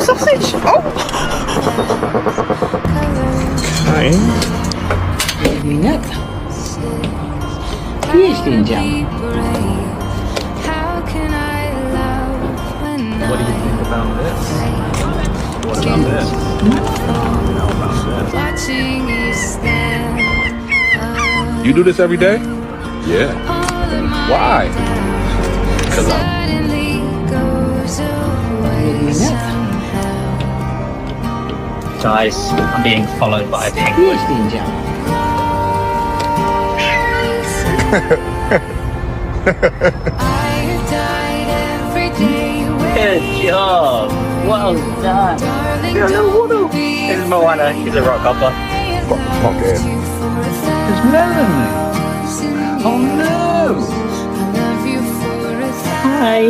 sausage. Oh. Okay. Ingat. Jeźdź What do you think about this? What about this? How about this? You do this every day? Yeah. Why? Because Guys, I'm being followed by a penguin. Jeźdź Good job. Well done. This is Moana. She's a rock hopper. okay. There's melon. Oh no. Hi.